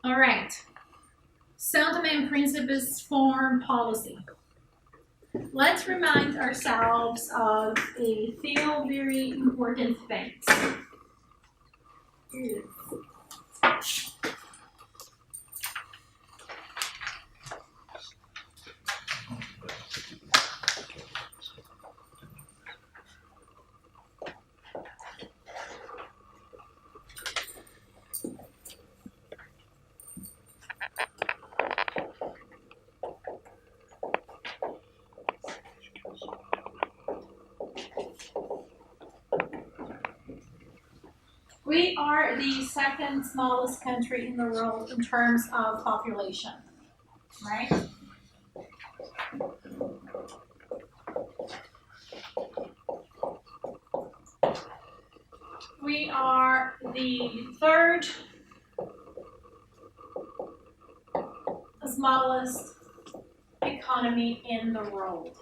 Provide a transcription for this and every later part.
All right. So the main principles form policy. Let's remind ourselves of a few very important things. We are the second smallest country in the world in terms of population, right? We are the third smallest economy in the world.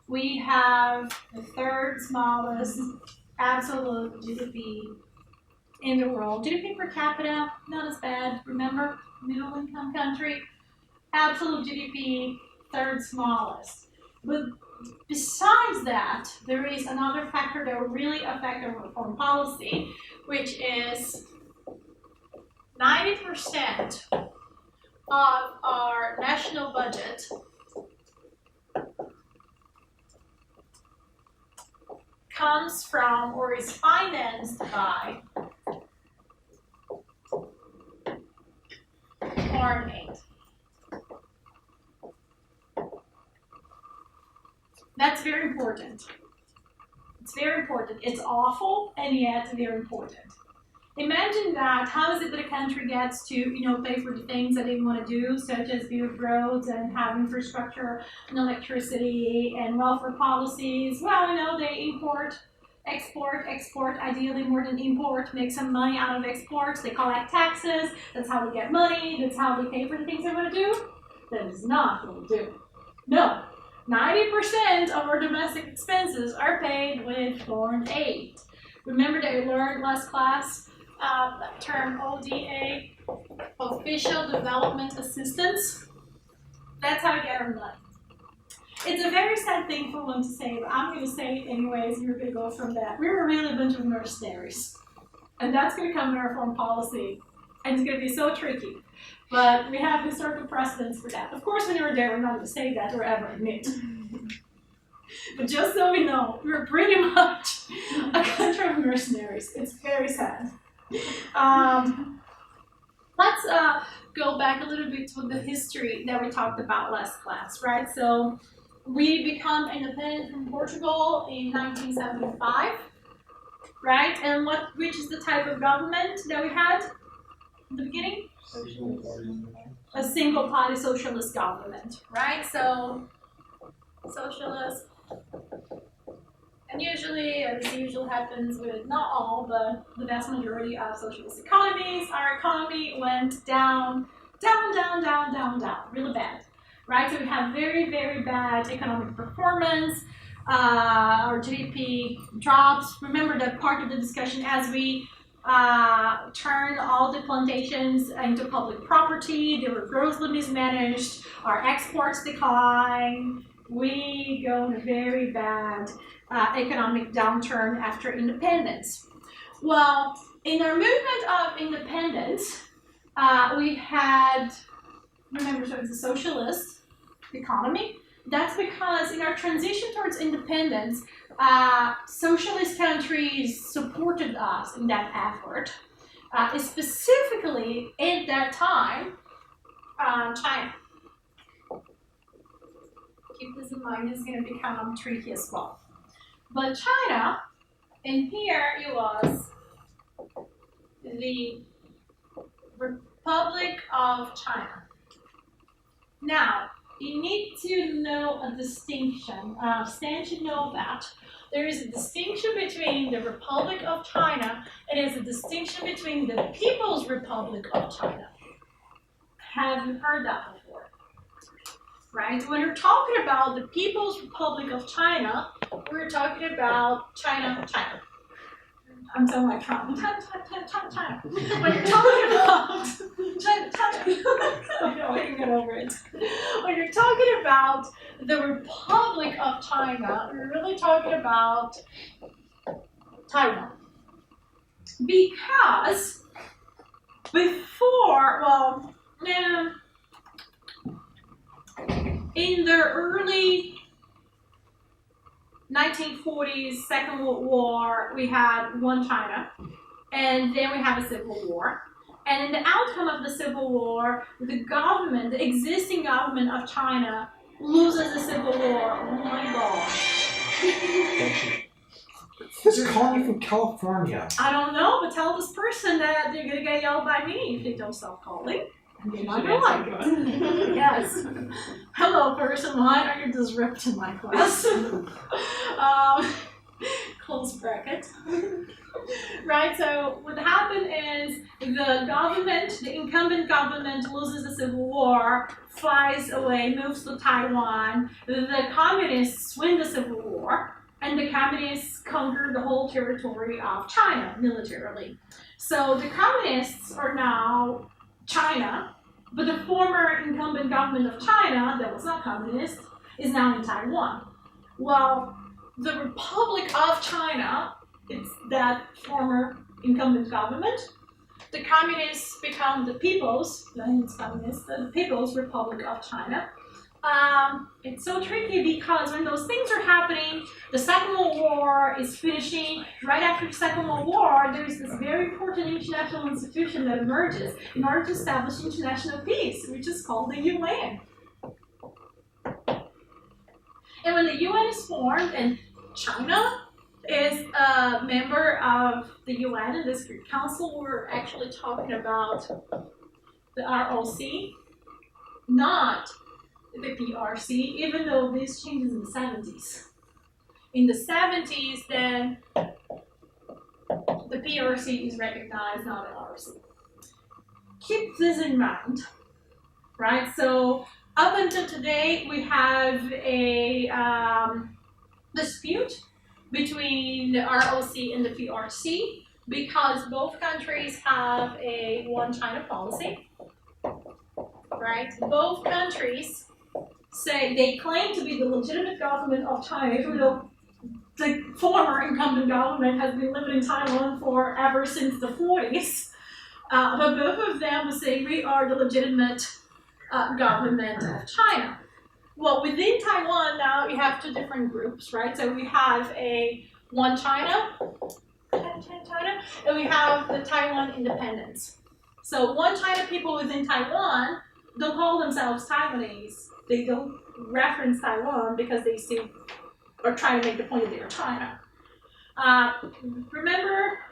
We have the third smallest absolute GDP in the world. GDP per capita, not as bad. Remember, middle income country. Absolute GDP, third smallest. But besides that, there is another factor that will really affect our foreign policy, which is 90% of our national budget comes from or is financed by foreign aid. That's very important. It's very important. It's awful and yet very important. Imagine that. How is it that a country gets to, pay for the things that they want to do, such as build roads and have infrastructure and electricity and welfare policies? Well, they import, export, ideally more than import, make some money out of exports. They collect taxes. That's how they get money. That's how they pay for the things they want to do. That is not what we do. No. 90% of our domestic expenses are paid with foreign aid. Remember that we learned last class that term ODA, Official Development Assistance. That's how we get our money. It's a very sad thing for one to say, but I'm going to say it anyways. You're going to go from that. We're really a bunch of mercenaries. And that's going to come in our foreign policy. And it's going to be so tricky. But we have historical precedents for that. Of course, when we were there, we're not going to say that or ever admit. But just so we know, we're pretty much a country of mercenaries. It's very sad. Let's go back a little bit to the history that we talked about last class, right? So we become independent from Portugal in 1975, right? And which is the type of government that we had in the beginning? A single party socialist government, right? So socialist, and usually, as usually happens with not all, but the vast majority of socialist economies, our economy went down, really bad, right? So we have very, very bad economic performance. Our GDP drops. Remember that part of the discussion as we turned all the plantations into public property. They were grossly mismanaged. Our exports decline. We go in a very bad economic downturn after independence. Well, in our movement of independence, we had, remember, so it's a socialist economy. That's because in our transition towards independence, socialist countries supported us in that effort. Specifically, at that time, China. Keep this in mind, it's going to become tricky as well. But China, and here it was the Republic of China. Now, you need to know a distinction. Stan should know that. There is a distinction between the Republic of China and there's a distinction between the People's Republic of China. Have you heard that before? Right? When we're talking about the People's Republic of China, we're talking about China. I'm so like Trump. China. When you're talking about get over it. When you're talking about the Republic of China, you're really talking about Taiwan. Because before, well, in the early 1940s, Second World War, we had one China, and then we have a civil war. And in the outcome of the civil war, the government, the existing government of China, loses the civil war. Oh my gosh. Who's calling from California? I don't know, but tell this person that they're going to get yelled by me if they don't stop calling. They're not going to like it. Yes. Hello, person. Why are you disrupting my class? Close bracket. Right, so what happened is the government, the incumbent government, loses the civil war, flies away, moves to Taiwan. The communists win the civil war, and the communists conquer the whole territory of China militarily. So the communists are now China, but the former incumbent government of China, that was not communist, is now in Taiwan. Well, the Republic of China, it's that former incumbent government. The communists become the People's, the People's Republic of China. It's so tricky because when those things are happening, the Second World War is finishing. Right after the Second World War, there is this very important international institution that emerges in order to establish international peace, which is called the UN. And when the UN is formed, and China is a member of the UN and the Security Council, we're actually talking about the ROC, not the PRC, even though this changes in the 70s. In the 70s, then the PRC is recognized, not the ROC. Keep this in mind, right? So up until today, we have a dispute between the ROC and the PRC because both countries have a one China policy, right? Both countries say they claim to be the legitimate government of China, even though the former incumbent government has been living in Taiwan for ever since the 40s. But both of them will say we are the legitimate government of China. Well, within Taiwan now, you have two different groups, right? So we have a one China, and we have the Taiwan independence. So one China people within Taiwan don't call themselves Taiwanese. They don't reference Taiwan because they still are trying to make the point that they are China. Remember,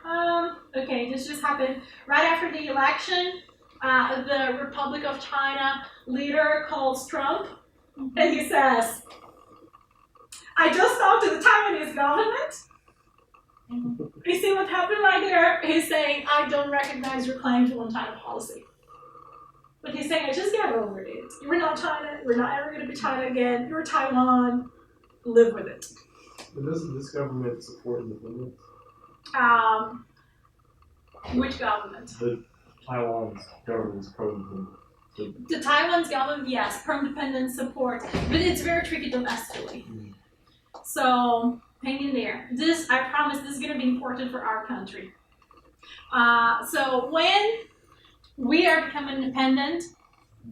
okay, this just happened right after the election. The Republic of China leader calls Trump, and he says, I just talked to the Taiwanese government. You see what happened right there? He's saying, I don't recognize your claim to one China policy. But he's saying, just get over it. You're not China. We're not ever going to be China again. You're Taiwan. Live with it. And doesn't this government support independence? Which government? The Taiwan's government's pro-independence. The Taiwan's government, yes, pro-independence support, but it's very tricky domestically. So hang in there. This, I promise, this is going to be important for our country. So when we are becoming independent,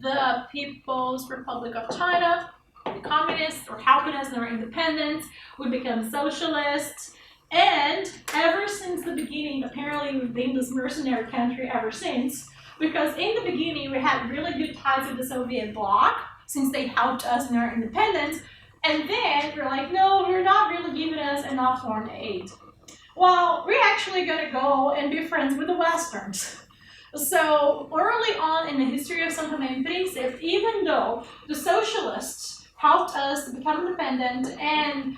the People's Republic of China, the communists, are helping us in our independence. We become socialists. And ever since the beginning, apparently we've been this mercenary country ever since, because in the beginning we had really good ties with the Soviet bloc, since they helped us in our independence, and then we're like, no, you're not really giving us enough foreign aid. Well, we're actually going to go and be friends with the Westerns. So early on in the history of São Tomé and Príncipe, even though the socialists helped us to become independent and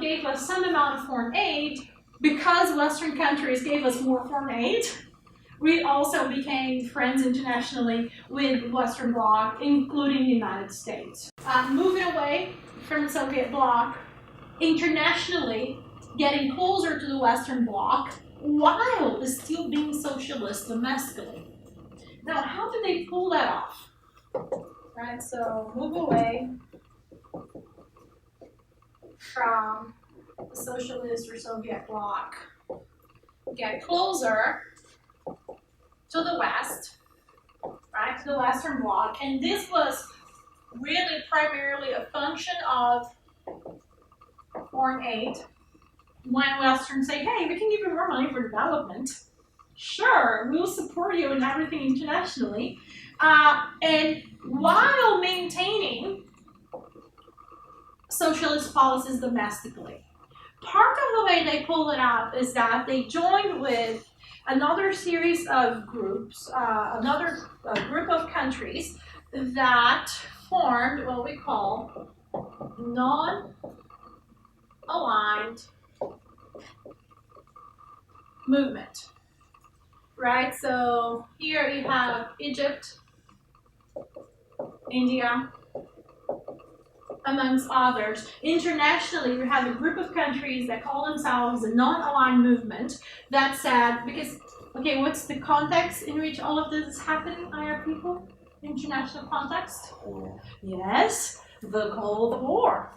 gave us some amount of foreign aid, because Western countries gave us more foreign aid, we also became friends internationally with the Western Bloc, including the United States. Moving away from the Soviet Bloc, internationally, getting closer to the Western Bloc, while still being socialist domestically. Now, how did they pull that off? right? So move away from the socialist or Soviet bloc, get closer to the West, right, to the Western bloc, and this was really primarily a function of foreign aid. When Westerns say, hey, we can give you more money for development, sure, we'll support you in everything internationally, and while maintaining socialist policies domestically. Part of the way they pulled it off is that they joined with another series of groups, another group of countries that formed what we call non-aligned movement, right? So here you have Egypt, India, amongst others. Internationally, we have a group of countries that call themselves the non-aligned movement that said, because, okay, what's the context in which all of this is happening, IR people? International context? Yes, the Cold War.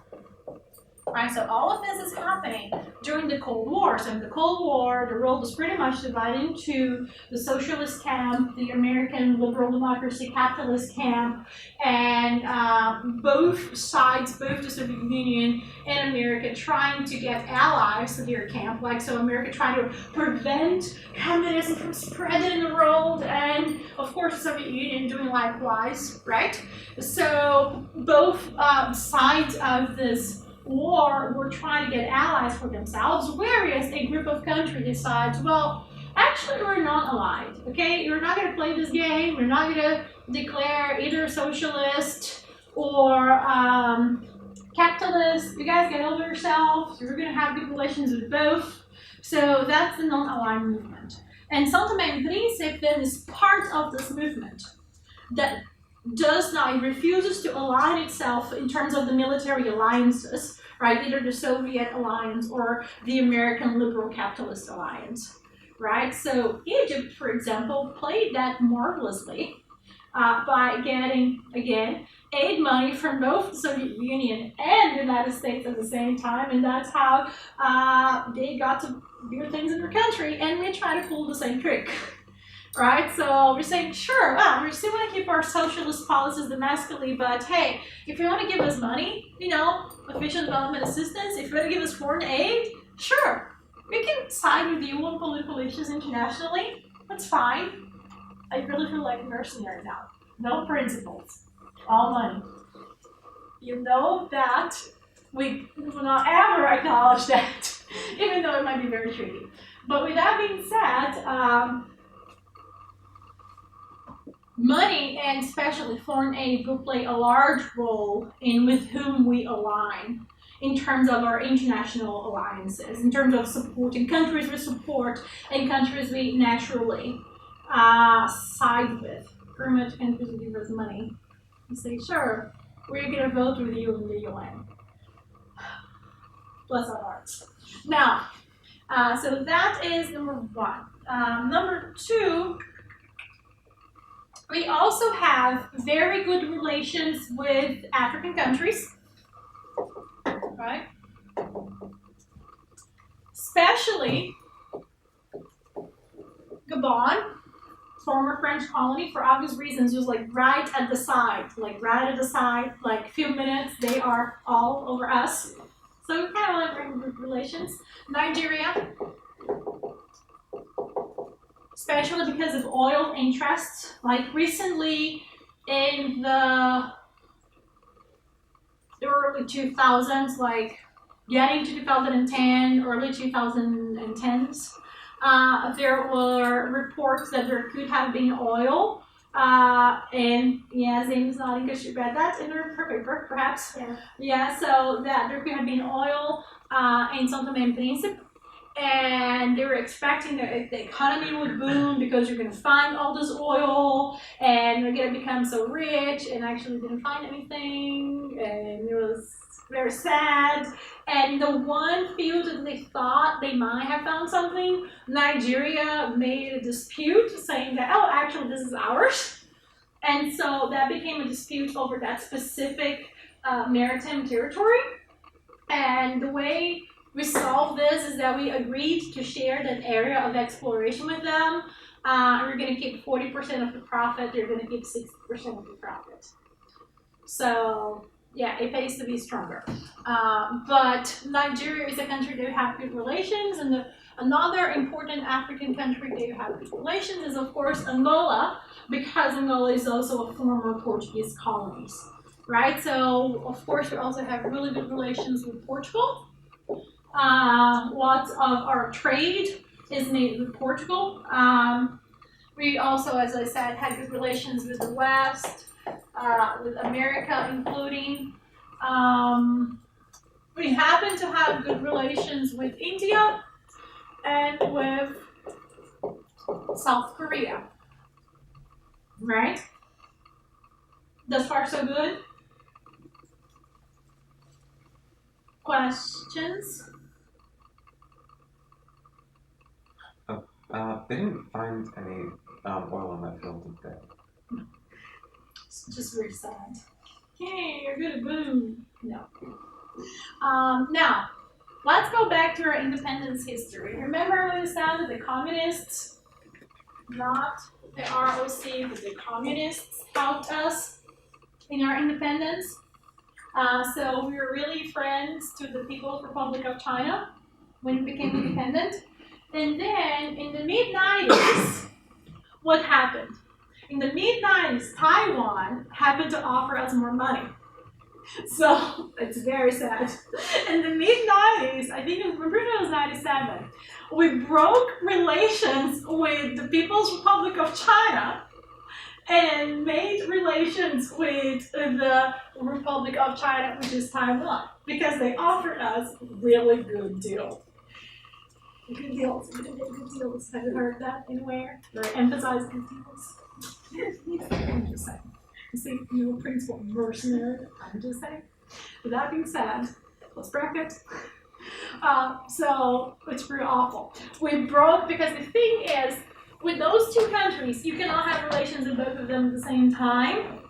Right, so all of this is happening during the Cold War. So in the Cold War, the world was pretty much divided into the socialist camp, the American liberal democracy capitalist camp, and both sides, both the Soviet Union and America, trying to get allies to their camp. Like, so America trying to prevent communism from spreading in the world, and of course the Soviet Union doing likewise, right? So both sides of this war were trying to get allies for themselves, whereas a group of countries decides, well, actually we're not allied, okay? We're not going to play this game, we're not going to declare either socialist or capitalist. You guys get over yourselves, we're going to have good relations with both. So that's the non-aligned movement. And São Tomé and Príncipe then is part of this movement that does not, it refuses to align itself in terms of the military alliances, right? Either the Soviet alliance or the American liberal capitalist alliance, right? So Egypt, for example, played that marvelously by getting, again, aid money from both the Soviet Union and the United States at the same time, and that's how they got to do things in their country, and we try to pull the same trick. Right, so we're saying, sure, well, we still want to keep our socialist policies domestically, but hey, if you want to give us money, you know, official development assistance, if you want to give us foreign aid, sure, we can side with you on political issues internationally, that's fine. I really feel like a mercenary now. No principles, all money. You know that we will not ever acknowledge that, even though it might be very tricky. But with that being said, money, and especially foreign aid, will play a large role in with whom we align in terms of our international alliances, in terms of supporting countries we support and countries we naturally side with. Pretty much countries who give us money and say, sure, we're going to vote with you in the UN. Bless our hearts. Now, so that is number one. Number two, we also have very good relations with African countries, right? Especially Gabon, former French colony, for obvious reasons, was like right at the side, like a few minutes, they are all over us. So we kind of like very good relations. Nigeria, especially because of oil interests. Like recently in the early 2000s, like getting to 2010, early 2010s, there were reports that there could have been oil. And yeah, Zane is nodding because she read that in her paper, perhaps. Yeah, so that there could have been oil in São Tomé and Príncipe. And they were expecting that the economy would boom because you're going to find all this oil and you're going to become so rich, and actually didn't find anything, and it was very sad. And the one field that they thought they might have found something, Nigeria made a dispute saying that, oh, actually this is ours. And so that became a dispute over that specific maritime territory. And the way we solved this is that we agreed to share that area of exploration with them. We're going to keep 40% of the profit. They're going to keep 60% of the profit. So yeah, it pays to be stronger. But Nigeria is a country that have good relations, and another important African country that have good relations is, of course, Angola, because Angola is also a former Portuguese colony, right? So, of course, we also have really good relations with Portugal. Lots of our trade is made with Portugal. We also, as I said, had good relations with the West, with America including. We happen to have good relations with India and with South Korea, right? Thus far, so good. Questions? They didn't find any oil in that field, did they? It's just very sad. Hey, you're good at boom. No. Now, let's go back to our independence history. Remember when we said that the communists, not the ROC, but the communists helped us in our independence? So we were really friends to the People's Republic of China when we became independent. And then in the mid-90s, what happened? In the mid-90s, Taiwan happened to offer us more money. So it's very sad. In the mid-90s, I think it was 97, we broke relations with the People's Republic of China and made relations with the Republic of China, which is Taiwan, because they offered us really good deals. Good deals. Good deals. Have you heard that anywhere? Or emphasize good deals? I'm just saying. You see, you're a principal mercenary. I'm just saying. With that being said, let's bracket. So it's pretty awful. We broke because the thing is, with those two countries, you cannot have relations with both of them at the same time.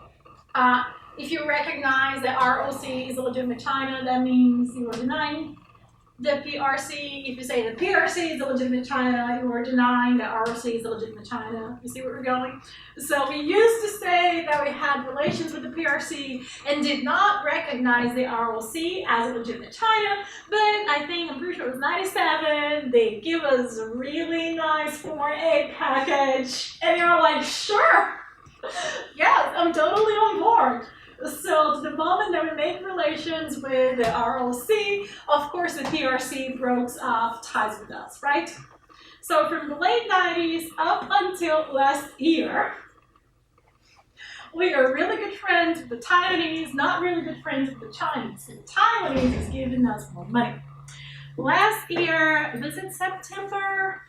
If you recognize that ROC is a legitimate China, that means you are denying the PRC. If you say the PRC is a legitimate China, you are denying that ROC is a legitimate China. You see where we're going? So we used to say that we had relations with the PRC and did not recognize the ROC as a legitimate China, but I think, I'm pretty sure it was 97, they give us a really nice foreign aid package, and you're like, sure, yes, I'm totally on board. So to the moment that we make relations with the ROC, of course the PRC broke off ties with us, right? So from the late 90s up until last year, we are really good friends with the Taiwanese, not really good friends with the Chinese. The Taiwanese is giving us more money. Last year, was it September?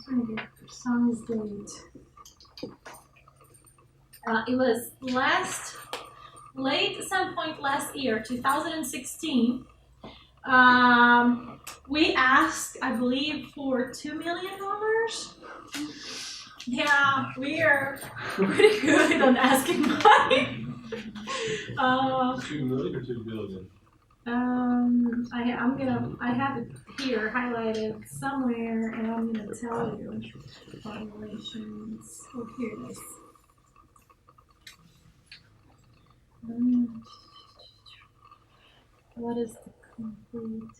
Trying to get precise date. It was late some point last year, 2016. We asked, I believe, for $2 million. Yeah, we are pretty good on asking money. 2 million or 2 billion? I have it here highlighted somewhere, and I'm gonna tell you. Populations. Oh, here it is. What is the complete?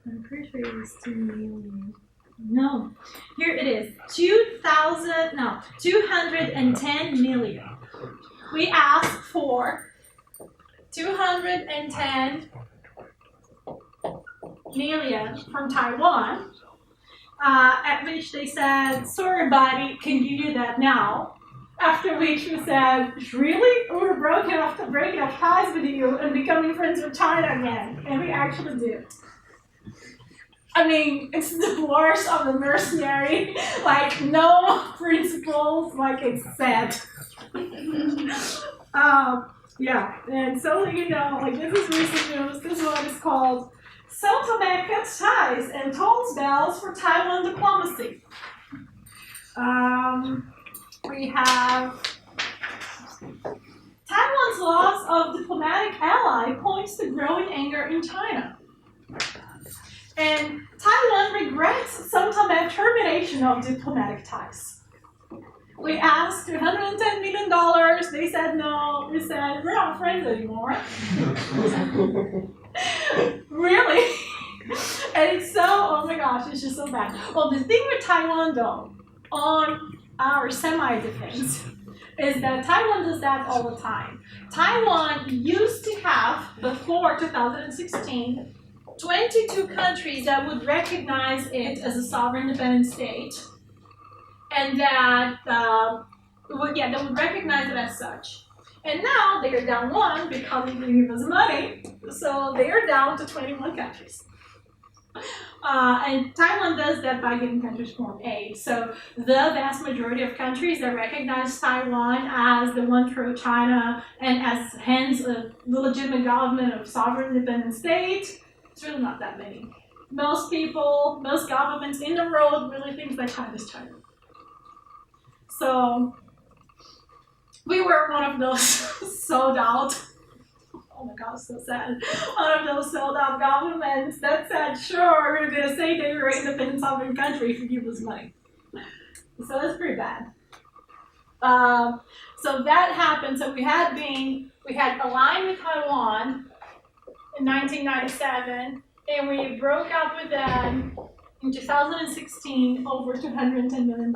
I'm pretty sure it was 2 million. No, here it is. 210 million. We asked for 210 million from Taiwan, at which they said, sorry buddy, can you do that now? After which we said, really? We're breaking off ties with you and becoming friends with China again. And we actually did. I mean, it's the worst of the mercenary, like no principles, like it's said. Yeah, and so you know, like this is recent news. This one is called Sao Tome cuts ties and tolls bells for Taiwan diplomacy. We have Taiwan's loss of diplomatic ally points to growing anger in China. And Taiwan regrets Sao Tome termination of diplomatic ties. We asked $110 million. They said no. We said, we're not friends anymore. Really? And it's so, oh my gosh, it's just so bad. Well, the thing with Taiwan, though, on our semi-defense, is that Taiwan does that all the time. Taiwan used to have, before 2016, 22 countries that would recognize it as a sovereign independent state, and that would recognize it as such. And now they are down one because they didn't give us money, so they are down to 21 countries. And Taiwan does that by giving countries foreign aid. So the vast majority of countries that recognize Taiwan as the one true China and as hence the legitimate government of sovereign independent state, it's really not that many. Most people, most governments in the world really think that China is China. So we were one of those sold out. Oh my God, so sad. One of those sold out governments that said, sure, we're going to say they were an independent sovereign country if you give us money. So that's pretty bad. So that happened. So we had aligned with Taiwan in 1997, and we broke up with them in 2016 over $210 million.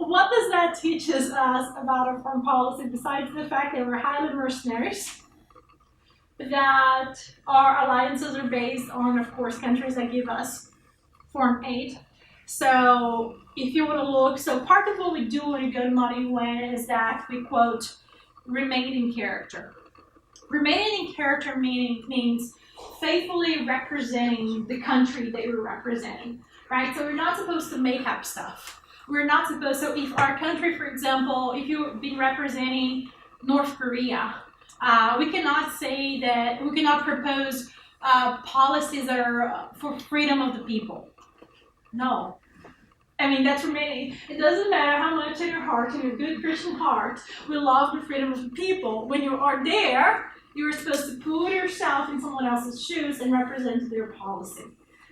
What does that teach us about our foreign policy, besides the fact that we're highly mercenaries, that our alliances are based on, of course, countries that give us foreign aid? So if you want to look, so part of what we do when we go to Money When is that we quote, remain in character. Remaining in character means faithfully representing the country that you're representing, right? So we're not supposed to make up stuff. We're not supposed, so if our country, for example, if you've been representing North Korea, we cannot say that, we cannot propose policies that are for freedom of the people. No. I mean, that's remaining. It doesn't matter how much in your heart, in your good Christian heart, we love the freedom of the people. When you are there, you're supposed to put yourself in someone else's shoes and represent their policy.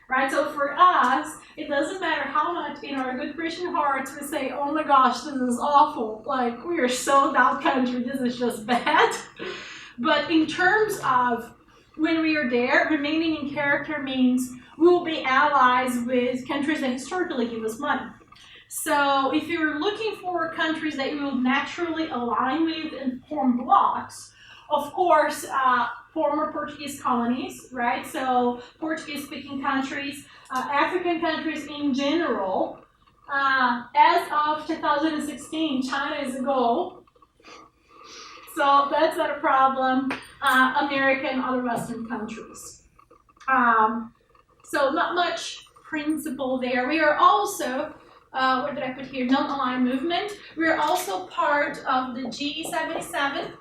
Right? So for us, it doesn't matter how much in our good Christian hearts we say, oh my gosh, this is awful. Like, we are so down country, this is just bad. But in terms of when we are there, remaining in character means we will be allies with countries that historically give us money. So if you're looking for countries that you will naturally align with and form blocs, of course, former Portuguese colonies, right? So Portuguese-speaking countries, African countries in general. As of 2016, China is a goal. So that's not a problem. America and other Western countries. So not much principle there. We are also, what did I put here? Non-aligned movement. We are also part of the G77.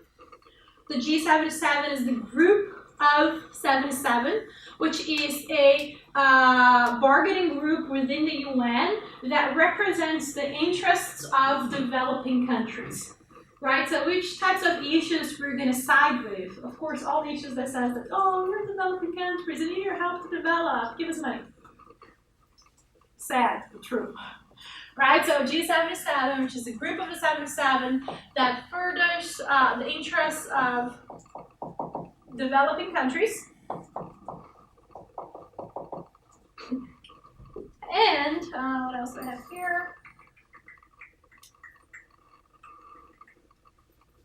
The G77 is the group of 77, which is a bargaining group within the UN that represents the interests of developing countries, right? So which types of issues we're going to side with? Of course, all issues that says that, oh, we're developing countries and you need your help to develop, give us money. Sad, but true. Right, so G77, which is a group of the 77 that furthers the interests of developing countries. And what else do I have here?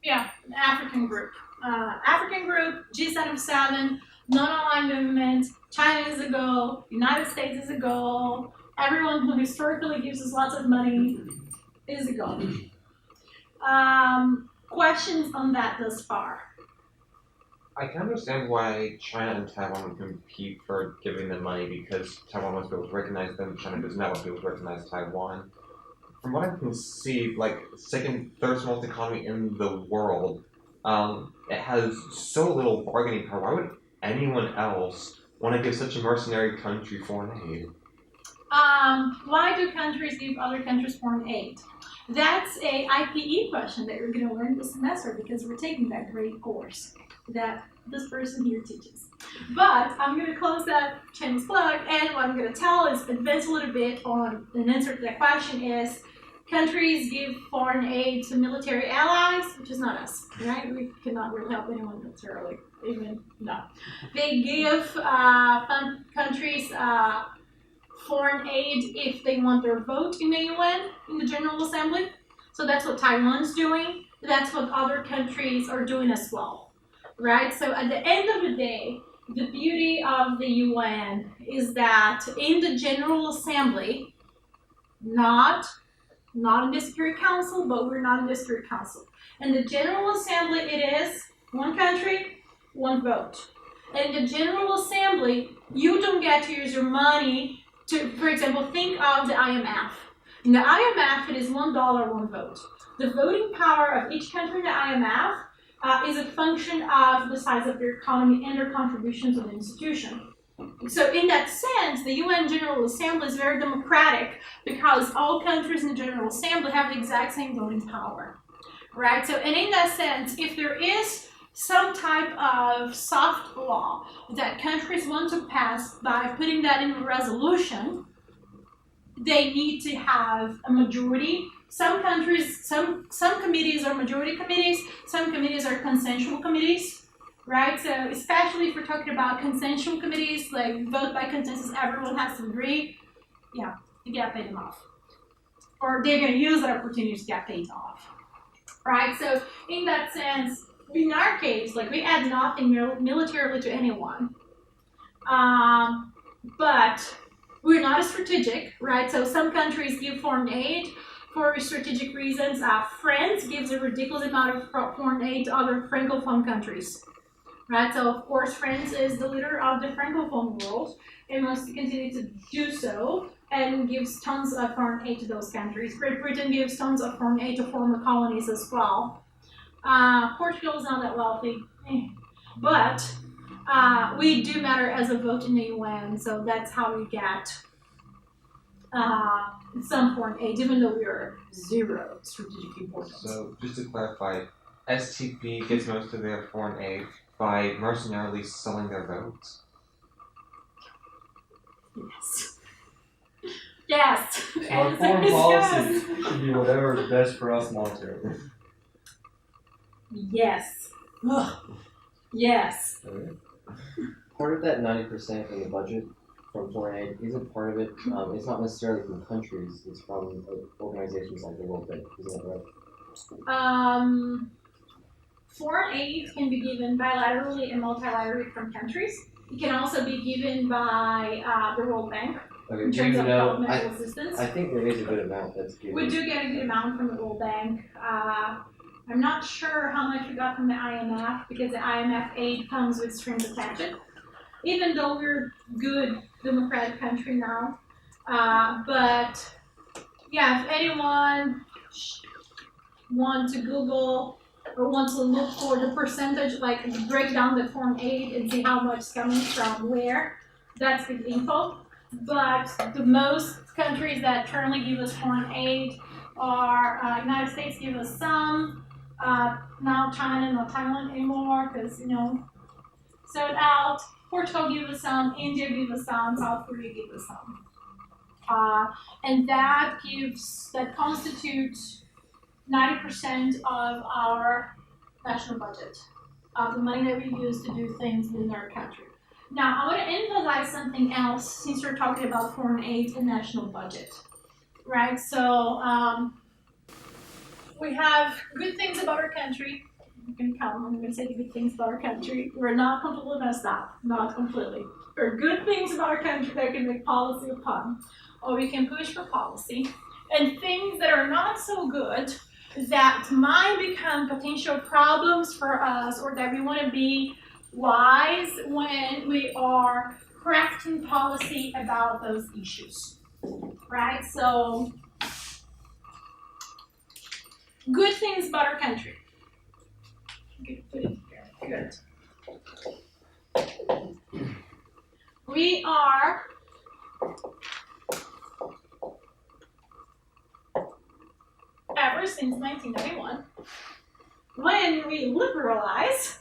Yeah, an African group. African group, G77, non-aligned movement, China is a goal, United States is a goal. Everyone who historically gives us lots of money is a goal. Questions on that thus far? I can understand why China and Taiwan would compete for giving them money because Taiwan wants to be able to recognize them, China does not want to be able to recognize Taiwan. From what I can see, like, third smallest economy in the world, it has so little bargaining power. Why would anyone else want to give such a mercenary country foreign aid? Why do countries give other countries foreign aid? That's a IPE question that you're going to learn this semester because we're taking that great course that this person here teaches. But I'm going to close that shameless plug, and what I'm going to tell is advance a little bit on an answer to that question is countries give foreign aid to military allies, which is not us, right? We cannot really help anyone militarily, even no. They give countries foreign aid if they want their vote in the UN, in the General Assembly. So that's what Taiwan's doing. That's what other countries are doing as well, right? So at the end of the day, the beauty of the UN is that in the General Assembly, not in the Security Council, but we're not in the Security Council. In the General Assembly, it is one country, one vote. And in the General Assembly, you don't get to use your money to, for example, think of the IMF. In the IMF, it is $1, one vote. The voting power of each country in the IMF is a function of the size of their economy and their contributions to the institution. So in that sense, the UN General Assembly is very democratic because all countries in the General Assembly have the exact same voting power, right? So, and in that sense, if there is some type of soft law that countries want to pass by putting that in a resolution, they need to have a majority. Some countries, some committees are majority committees, some committees are consensual committees, right? So especially if we're talking about consensual committees, like vote by consensus, everyone has to agree, yeah, you gotta pay them off. Or they're gonna use that opportunity to get paid off, right? So in that sense, in our case, like we add nothing militarily to anyone, but we're not a strategic, right? So some countries give foreign aid for strategic reasons. France gives a ridiculous amount of foreign aid to other Francophone countries, right? So of course, France is the leader of the Francophone world and wants to continue to do so and gives tons of foreign aid to those countries. Great Britain gives tons of foreign aid to former colonies as well. Portugal is not that wealthy, but we do matter as a vote in the UN, so that's how we get some foreign aid, even though we are zero strategic importance. So, just to clarify, STP gets most of their foreign aid by mercenarily selling their votes? Yes. Yes. So our foreign policy should be whatever is best for us monetarily. Yes. Ugh. Yes. Part of that 90% in the budget from foreign aid isn't part of it. It's not necessarily from countries. It's from organizations like the World Bank. Isn't that right? Foreign aid can be given bilaterally and multilaterally from countries. It can also be given by the World Bank Okay, in do terms you of know? developmental assistance. I think there is a good amount that's given. We do get a good amount from the World Bank. I'm not sure how much we got from the IMF because the IMF aid comes with strings attached. Even though we're a good democratic country now, but yeah, if anyone wants to Google or wants to look for the percentage, like break down the foreign aid and see how much is coming from where, that's the info. But the most countries that currently give us foreign aid are United States give us some. Now China, not Taiwan anymore, because so it out. Portugal give us some, India give us some, South Korea give us some, and that constitutes 90% of our national budget, of the money that we use to do things within our country. Now I want to emphasize something else since we're talking about foreign aid and national budget, right? So. We have good things about our country. I'm going to say the good things about our country. We're not completely messed up. Not completely. There are good things about our country that can make policy upon. Or we can push for policy. And things that are not so good that might become potential problems for us or that we want to be wise when we are crafting policy about those issues. Right? So, good things about our country. I'm gonna put it here. Good. We are ever since 1991, when we liberalize,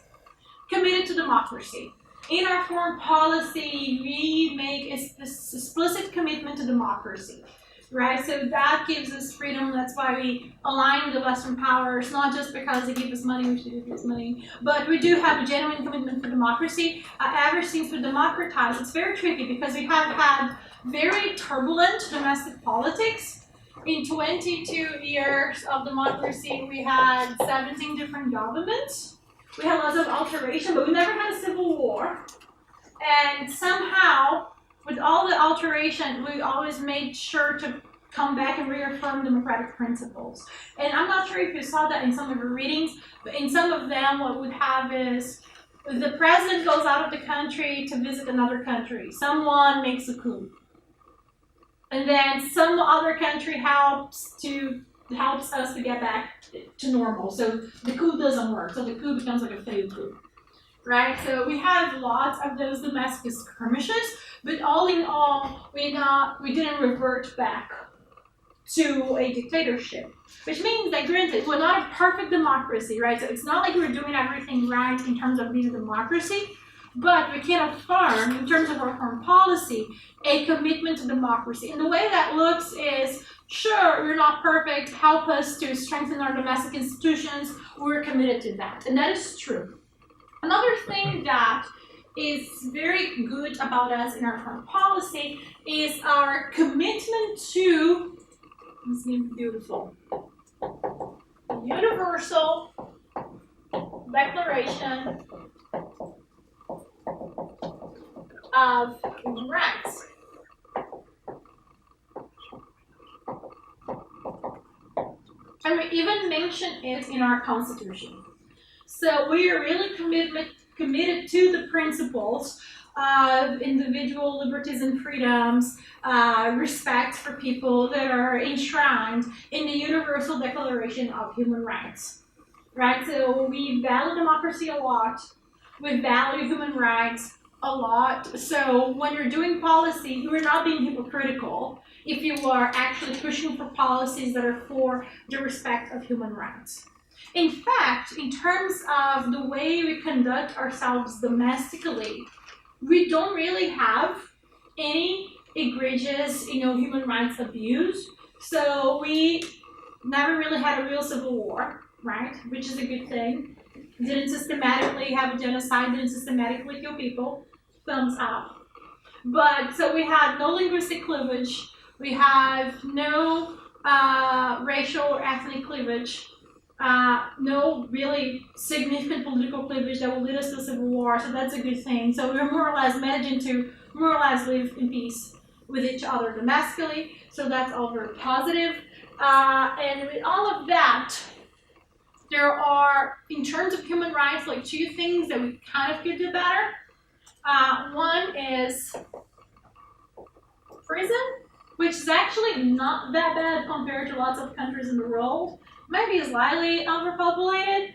committed to democracy. In our foreign policy, we make a explicit commitment to democracy, right? So that gives us freedom. That's why we align with the Western powers, not just because they give us money, we should give us money, but we do have a genuine commitment for democracy. Ever since we democratized, it's very tricky because we have had very turbulent domestic politics. In 22 years of democracy, we had 17 different governments. We had lots of alteration, but we never had a civil war. And somehow, with all the alteration, we always made sure to come back and reaffirm democratic principles. And I'm not sure if you saw that in some of your readings, but in some of them, what would have is the president goes out of the country to visit another country. Someone makes a coup. And then some other country helps us to get back to normal. So the coup doesn't work. So the coup becomes like a failed coup, right? So we have lots of those domestic skirmishes, but all in all, we didn't revert back to a dictatorship, which means that granted, we're not a perfect democracy, right? So it's not like we're doing everything right in terms of being a democracy, but we can affirm, in terms of our foreign policy, a commitment to democracy. And the way that looks is, sure, we're not perfect, help us to strengthen our domestic institutions, we're committed to that. And that is true. Another thing that is very good about us in our foreign policy is our commitment to, this is beautiful, Universal Declaration of Human Rights. And we even mention it in our Constitution. So we are really committed to the principles of individual liberties and freedoms, respect for people that are enshrined in the Universal Declaration of Human Rights. Right? So we value democracy a lot. We value human rights a lot. So when you're doing policy, you are not being hypocritical if you are actually pushing for policies that are for the respect of human rights. In fact, in terms of the way we conduct ourselves domestically, we don't really have any egregious, human rights abuse. So we never really had a real civil war, right? Which is a good thing. Didn't systematically have a genocide, didn't systematically kill people. Thumbs up. But so we had no linguistic cleavage. We have no racial or ethnic cleavage. No really significant political cleavage that will lead us to a civil war, so that's a good thing. So we're more or less managing to more or less live in peace with each other domestically, so that's all very positive. And with all of that, there are, in terms of human rights, like two things that we kind of could do better. One is prison, which is actually not that bad compared to lots of countries in the world. Might be slightly overpopulated,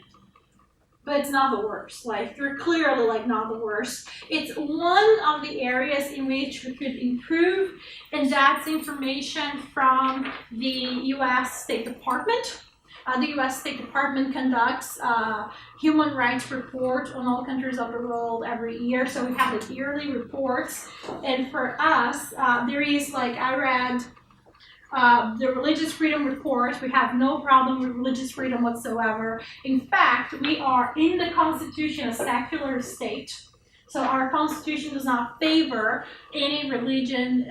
but it's not the worst. Like, they're clearly not the worst. It's one of the areas in which we could improve, and that's information from the U.S. State Department. The U.S. State Department conducts a human rights report on all countries of the world every year, so we have the yearly reports. And for us, there is, I read the religious freedom report. We have no problem with religious freedom whatsoever. In fact, we are in the Constitution a secular state. So our Constitution does not favor any religion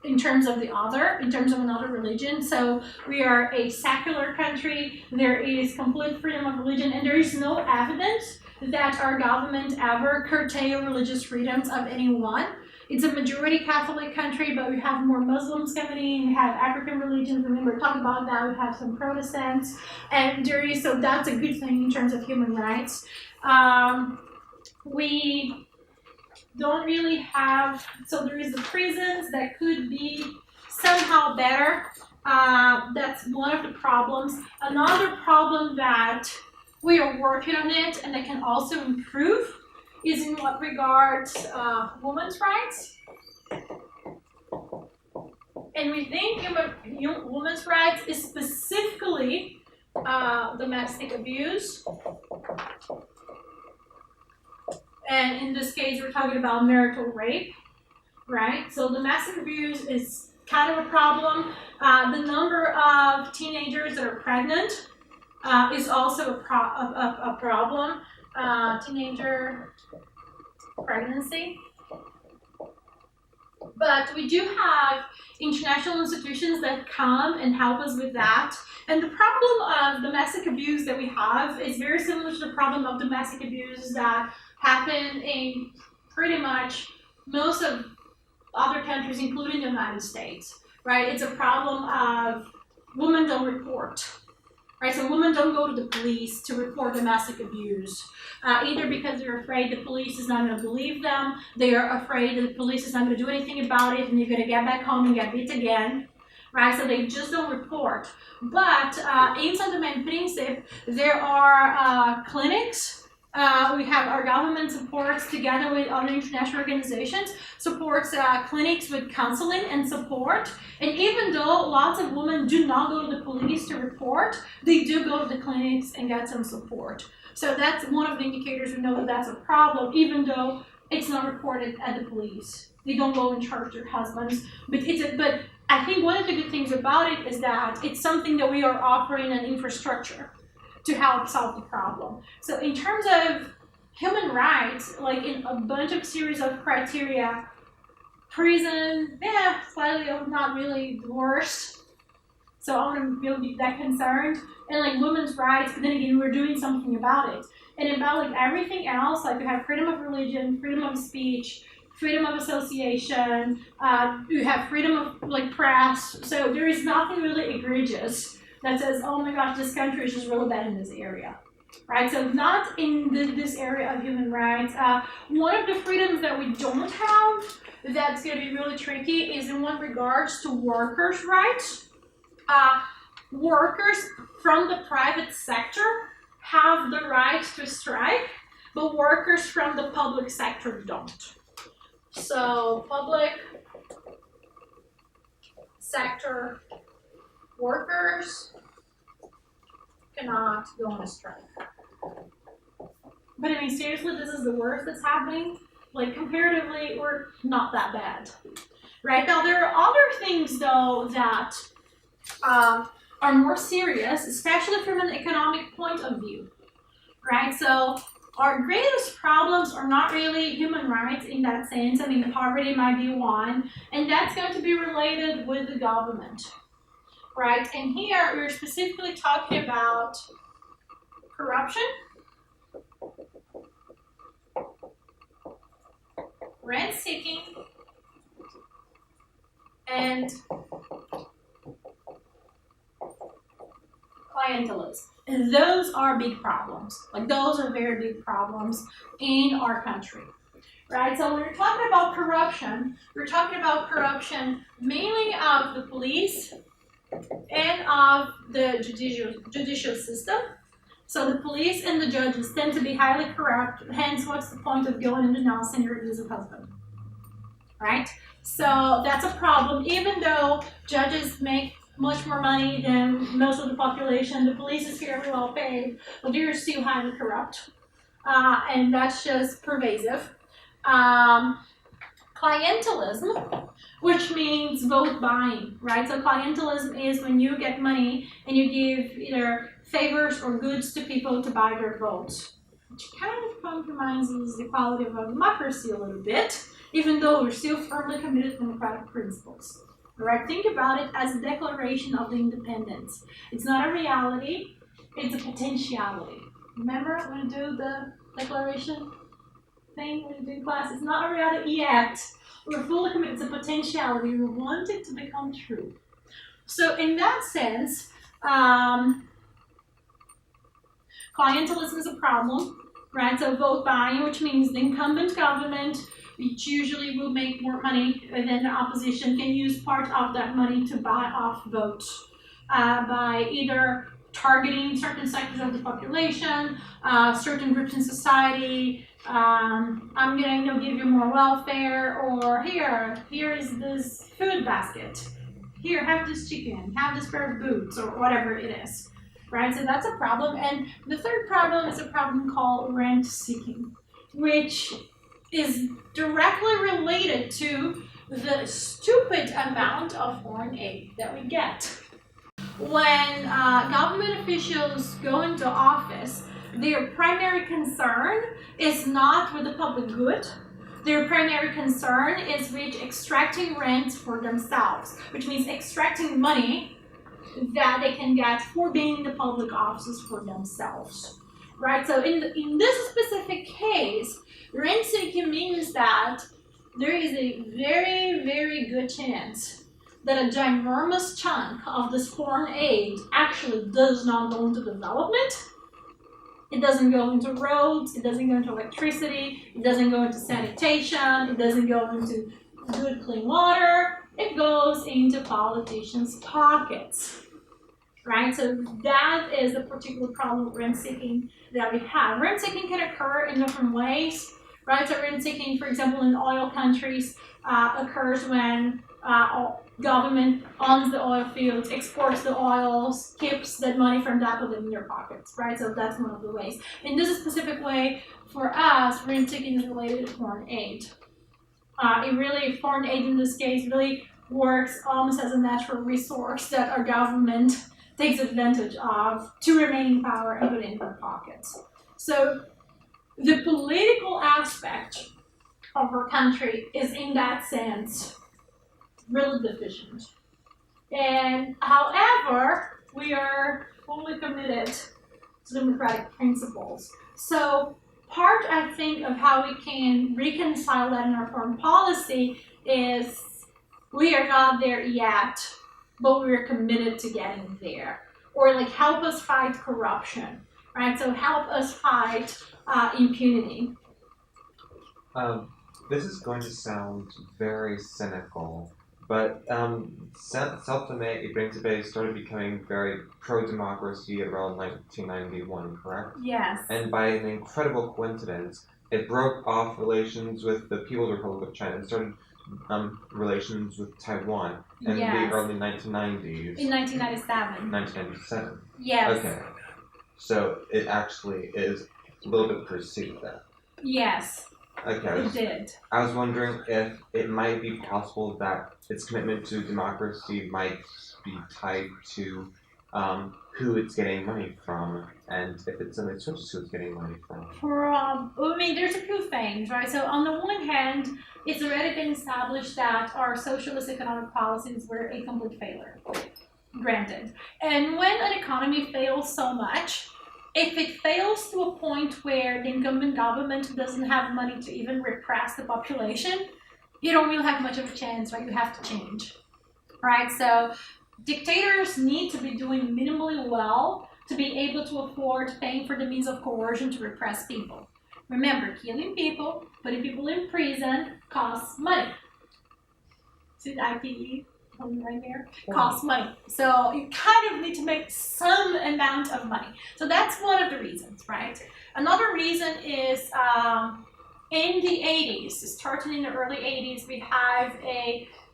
in terms of another religion. So we are a secular country. There is complete freedom of religion, and there is no evidence that our government ever curtail religious freedoms of anyone. It's a majority Catholic country, but we have more Muslims coming in, we have African religions, remember, talk about that, we have some Protestants, and so that's a good thing in terms of human rights. We don't really have, so there is the prisons that could be somehow better. That's one of the problems. Another problem that we are working on it and that can also improve is in what regards women's rights. And we think women's rights is specifically domestic abuse. And in this case, we're talking about marital rape, right? So domestic abuse is kind of a problem. The number of teenagers that are pregnant is also a problem. Teenager pregnancy. But we do have international institutions that come and help us with that. And the problem of domestic abuse that we have is very similar to the problem of domestic abuse that happen in pretty much most of other countries, including the United States, right? It's a problem of women don't report, right? So women don't go to the police to report domestic abuse, either because they're afraid the police is not going to believe them, they are afraid that the police is not going to do anything about it, and they're going to get back home and get beat again, right? So they just don't report. But in São Tomé and Príncipe, there are clinics. We have our government supports, together with other international organizations, supports clinics with counseling and support. And even though lots of women do not go to the police to report, they do go to the clinics and get some support. So that's one of the indicators we know that that's a problem, even though it's not reported at the police. They don't go and charge their husbands. But I think one of the good things about it is that it's something that we are offering an infrastructure to help solve the problem. So in terms of human rights, like in a bunch of series of criteria, prison, slightly not really the worst. So I want to be that concerned. And like women's rights, but then again, we're doing something about it. And about like everything else, like we have freedom of religion, freedom of speech, freedom of association, you have freedom of like press. So there is nothing really egregious that says, oh my gosh, this country is just really bad in this area, right? So not in this area of human rights. One of the freedoms that we don't have that's going to be really tricky is in what regards to workers' rights. Workers from the private sector have the right to strike, but workers from the public sector don't. So public sector workers cannot go on a strike. But I mean, seriously, this is the worst that's happening. Like, comparatively, we're not that bad. Right? Now, there are other things, though, that are more serious, especially from an economic point of view. Right? So, our greatest problems are not really human rights in that sense. I mean, poverty might be one, and that's going to be related with the government. Right? And here we're specifically talking about corruption, rent seeking, and clientelism. And those are big problems. Like, those are very big problems in our country. Right? So when we're talking about corruption, we're talking about corruption mainly of the police and of the judicial system. So the police and the judges tend to be highly corrupt, hence what's the point of going and denouncing your abusive husband, right? So that's a problem. Even though judges make much more money than most of the population, the police is fairly well paid, but they're still highly corrupt, and that's just pervasive. Clientelism, which means vote buying, right? So clientelism is when you get money and you give either favors or goods to people to buy their votes, which kind of compromises the quality of a democracy a little bit, even though we're still firmly committed to democratic principles. All right, think about it as a declaration of the independence. It's not a reality, it's a potentiality. Remember when we do the declaration thing when we do class? It's not a reality yet. We're fully committed to potentiality. We want it to become true. So in that sense, clientelism is a problem, right? So vote buying, which means the incumbent government, which usually will make more money than the opposition, can use part of that money to buy off votes by either targeting certain sectors of the population, certain groups in society, I'm gonna give you more welfare, or here is this food basket. Here, have this chicken, have this pair of boots, or whatever it is. Right? So that's a problem. And the third problem is a problem called rent seeking, which is directly related to the stupid amount of foreign aid that we get. When government officials go into office, their primary concern is not with the public good. Their primary concern is with extracting rent for themselves, which means extracting money that they can get for being in the public offices for themselves, right? So in this specific case, rent seeking means that there is a very, very good chance that a ginormous chunk of this foreign aid actually does not go into development. It doesn't go into roads, it doesn't go into electricity, it doesn't go into sanitation, it doesn't go into good clean water, it goes into politicians' pockets, right? So that is the particular problem with rent seeking that we have. Rent seeking can occur in different ways, right? So rent seeking, for example, in oil countries occurs when government owns the oil fields, exports the oils, keeps that money from that, put it in their pockets, right? So that's one of the ways. In this specific way, for us, rent seeking is related to foreign aid. Foreign aid in this case really works almost as a natural resource that our government takes advantage of to remain in power and put it in their pockets. So the political aspect of our country is in that sense really deficient. And however, we are fully committed to democratic principles. So part, I think, of how we can reconcile that in our foreign policy is we are not there yet, but we're committed to getting there. Or like help us fight corruption, right? So help us fight impunity. This is going to sound very cynical, but South Tome Principe started becoming very pro-democracy around 1991, correct? Yes. And by an incredible coincidence, it broke off relations with the People's Republic of China and started relations with Taiwan in the early 1990s. In 1997. 1997. Yes. Okay. So it actually is a little bit pursued then. Yes. Okay. It did. I was wondering if it might be possible that its commitment to democracy might be tied to who it's getting money from, and if it's suddenly switches who it's getting money from. I mean, there's a few things, right? So on the one hand, it's already been established that our socialist economic policies were a complete failure. Granted. And when an economy fails so much, if it fails to a point where the incumbent government doesn't have money to even repress the population, you don't really have much of a chance, right? You have to change, right? So dictators need to be doing minimally well to be able to afford paying for the means of coercion to repress people. Remember, killing people, putting people in prison costs money. See the IPE right there? Costs money. So you kind of need to make some amount of money. So that's one of the reasons, right? Another reason is in the 80s, starting in the early 80s, we have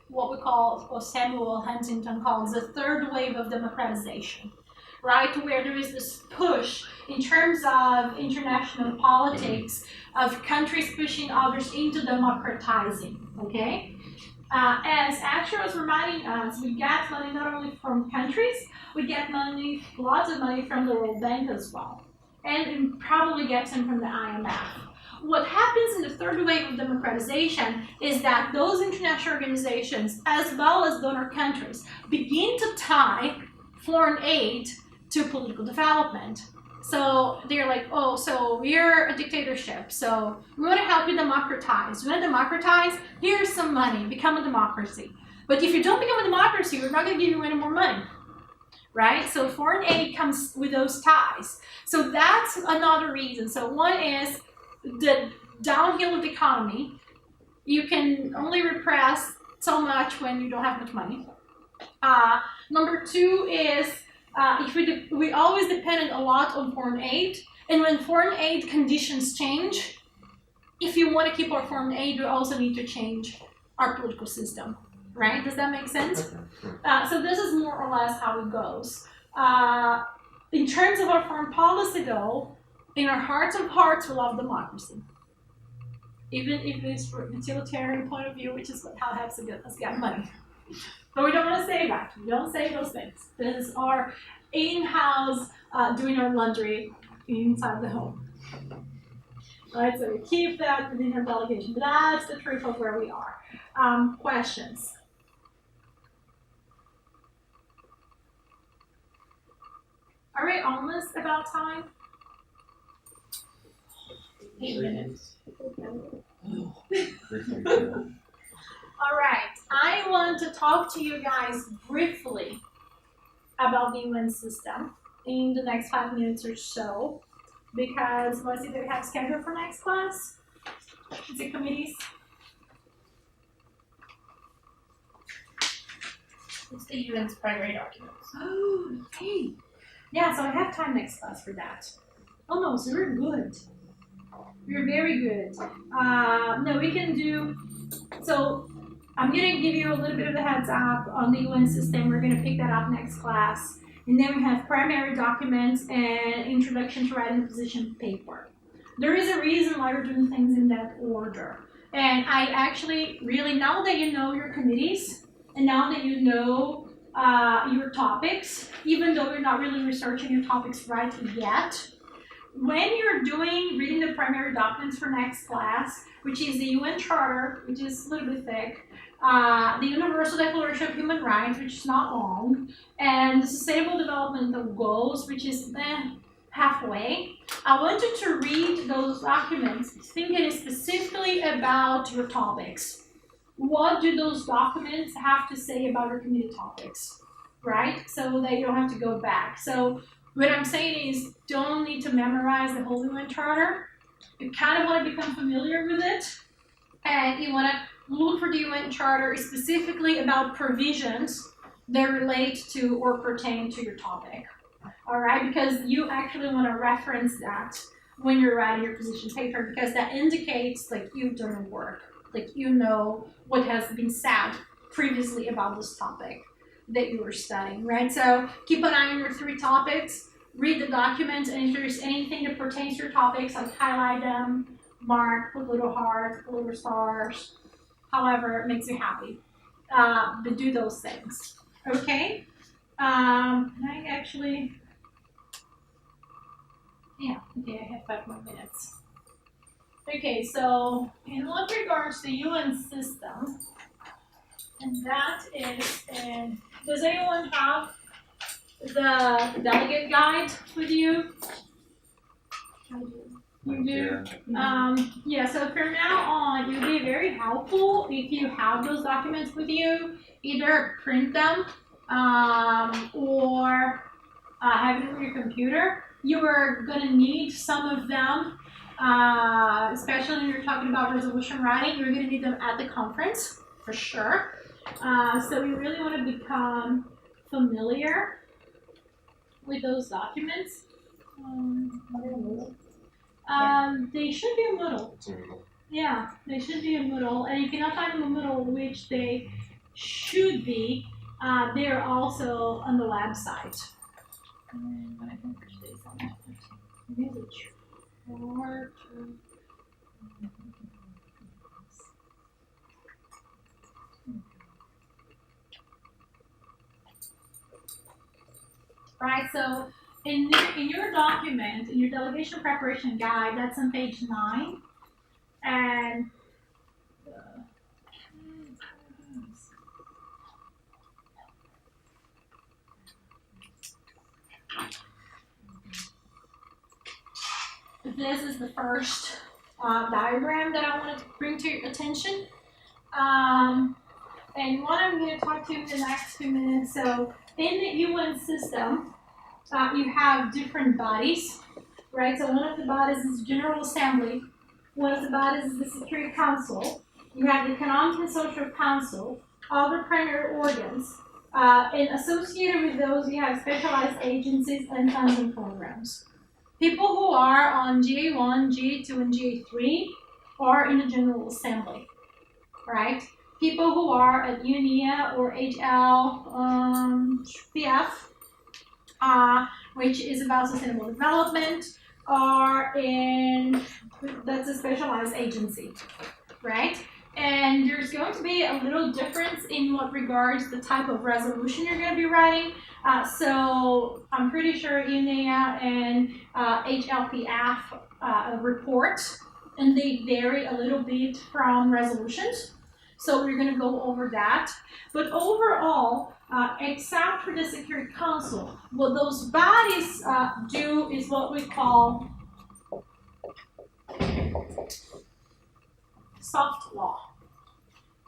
what we call, or Samuel Huntington calls, the third wave of democratization, right? Where there is this push in terms of international politics of countries pushing others into democratizing, okay? As Asher was reminding us, we get money not only from countries, we get money, lots of money from the World Bank as well. And probably get some from the IMF. What happens in the third wave of democratization is that those international organizations, as well as donor countries, begin to tie foreign aid to political development. So they're like, oh, so we're a dictatorship, so we want to help you democratize. You want to democratize? Here's some money, become a democracy. But if you don't become a democracy, we're not going to give you any more money, right? So foreign aid comes with those ties. So that's another reason. So one is the downhill of the economy. You can only repress so much when you don't have much money. Number two is we always depended a lot on foreign aid, and when foreign aid conditions change, if you want to keep our foreign aid, we also need to change our political system, right? Does that make sense? So this is more or less how it goes. In terms of our foreign policy, though, in our hearts of hearts, we love democracy. Even if it's from a utilitarian point of view, which is how helps us get money. But we don't want to say that. We don't say those things. This is our in-house doing our laundry inside the home. Right, so we keep that within our delegation. But that's the truth of where we are. Questions? Are we almost about time? 8 minutes. All right, I want to talk to you guys briefly about the UN system in the next 5 minutes or so, because what is it that we have scheduled for next class? Is it committees? It's the UN's primary documents. Oh, okay. Yeah, so I have time next class for that. Oh no, so we're good. We're very good. No, we can do, so I'm gonna give you a little bit of a heads up on the UN system. We're gonna pick that up next class. And then we have primary documents and introduction to writing the position paper. There is a reason why we're doing things in that order. And I actually really, now that you know your committees, and now that you know your topics, even though you're not really researching your topics right yet, when you're reading the primary documents for next class, which is the UN Charter, which is a little bit thick, the Universal Declaration of Human Rights, which is not long, and the Sustainable Development Goals, which is halfway, I want you to read those documents thinking specifically about your topics. What do those documents have to say about your community topics, right? So that you don't have to go back. So what I'm saying is, don't need to memorize the whole UN Charter. You kind of want to become familiar with it, and you want to look for the UN Charter specifically about provisions that relate to or pertain to your topic. All right, because you actually want to reference that when you're writing your position paper, because that indicates like you've done the work, like you know what has been said previously about this topic that you were studying, right? So keep an eye on your 3 topics, read the documents, and if there's anything that pertains to your topics, like highlight them, mark, put little hearts, put little stars, however it makes you happy. But do those things, okay? I actually, yeah, okay, I have 5 more minutes. Okay, so in what regards to the UN system, and that is, does anyone have the delegate guide with you? You do? Yeah, so from now on, it will be very helpful if you have those documents with you. Either print them or have it on your computer. You are going to need some of them, especially when you're talking about resolution writing. You're going to need them at the conference, for sure. So we really want to become familiar with those documents. They should be in Moodle. Yeah, they should be in Moodle. And if you're not finding them in Moodle, which they should be, they're also on the website. And I think today's on that. Maybe it's short. Right, so in your document, in your delegation preparation guide, that's on page 9, and this is the first diagram that I wanted to bring to your attention. And what I'm going to talk to you in the next few minutes, so in the UN system, you have different bodies, right? So one of the bodies is the General Assembly, one of the bodies is the Security Council, you have the Economic and Social Council, other primary organs, and associated with those you have specialized agencies and funding programs. People who are on GA1, GA2, and GA3 are in the General Assembly, right? People who are at UNIA or HLPF, which is about sustainable development, are in, that's a specialized agency, right? And there's going to be a little difference in what regards the type of resolution you're going to be writing. So I'm pretty sure UNIA and HLPF report, and they vary a little bit from resolutions. So we're going to go over that. But overall, except for the Security Council, what those bodies do is what we call soft law,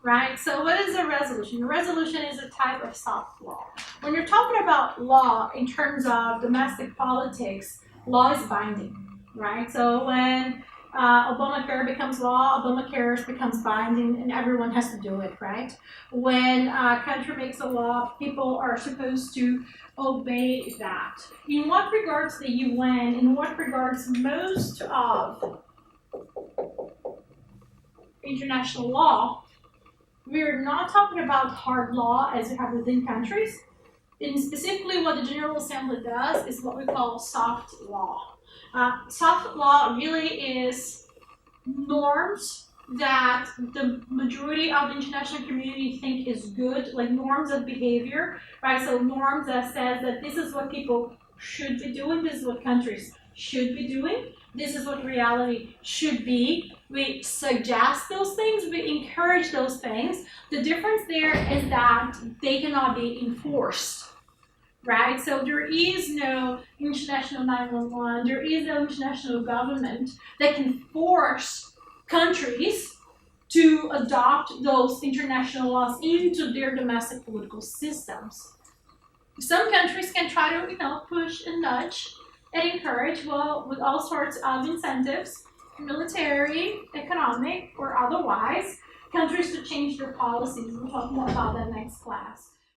right? So what is a resolution? A resolution is a type of soft law. When you're talking about law in terms of domestic politics, law is binding, right? So when Obamacare becomes law, Obamacare becomes binding, and everyone has to do it, right? When a country makes a law, people are supposed to obey that. In what regards the UN, in what regards most of international law, we're not talking about hard law as you have within countries. And specifically what the General Assembly does is what we call soft law. Soft law really is norms that the majority of the international community think is good, like norms of behavior, right? So norms that says that this is what people should be doing, this is what countries should be doing, this is what reality should be. We suggest those things, we encourage those things. The difference there is that they cannot be enforced, right? So there is no international 911, there is no international government that can force countries to adopt those international laws into their domestic political systems. Some countries can try to, push and nudge and encourage, well, with all sorts of incentives, military, economic, or otherwise, countries to change their policies. We'll talk more about that next class.